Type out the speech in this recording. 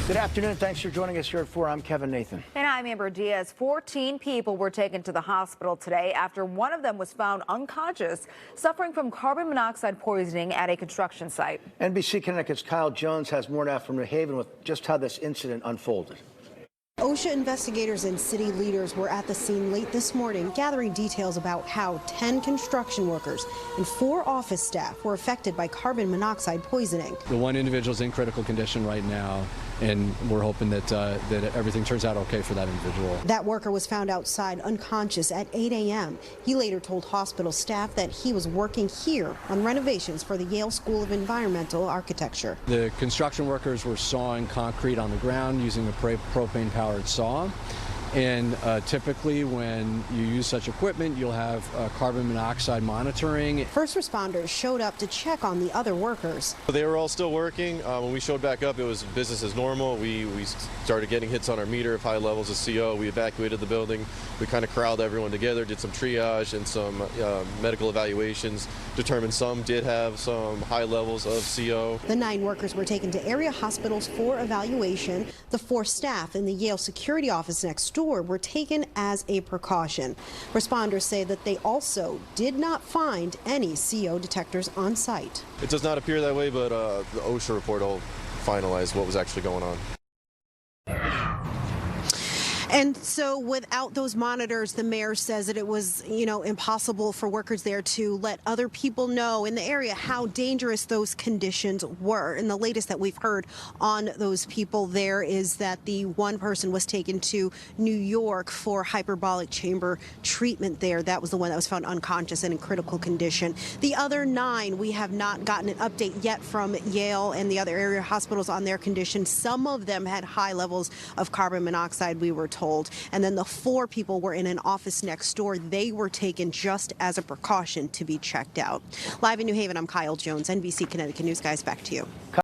Good afternoon. Thanks for joining us here at 4. I'm Kevin Nathan. And I'm Amber Diaz. 14 people were taken to the hospital today after one of them was found unconscious, suffering from carbon monoxide poisoning at a construction site. NBC Connecticut's Kyle Jones has more now from New Haven with just how this incident unfolded. OSHA investigators and city leaders were at the scene late this morning, gathering details about how 10 construction workers and 4 office staff were affected by carbon monoxide poisoning. The one individual is in critical condition right now, and we're hoping that everything turns out okay for that individual. That worker was found outside unconscious at 8 a.m. He later told hospital staff that he was working here on renovations for the Yale School of Environmental Architecture. The construction workers were sawing concrete on the ground using a propane-powered saw. And typically when you use such equipment, you'll have carbon monoxide monitoring. First responders showed up to check on the other workers. They were all still working. When we showed back up, it was business as normal. We started getting hits on our meter of high levels of CO. We evacuated the building. We kind of corralled everyone together, did some triage and some medical evaluations, determined some did have some high levels of CO. The 9 workers were taken to area hospitals for evaluation. The 4 staff in the Yale security office next door were taken as a precaution. Responders say that they also did not find any CO detectors on site. It does not appear that way, but the OSHA report will finalize what was actually going on. And so without those monitors, the mayor says that it was, impossible for workers there to let other people know in the area how dangerous those conditions were. And the latest that we've heard on those people there is that the one person was taken to New York for hyperbolic chamber treatment there. That was the one that was found unconscious and in critical condition. The other 9, we have not gotten an update yet from Yale and the other area hospitals on their condition. Some of them had high levels of carbon monoxide, we were told. And then the 4 people were in an office next door. They were taken just as a precaution to be checked out. Live in New Haven, I'm Kyle Jones, NBC Connecticut News. Guys, back to you.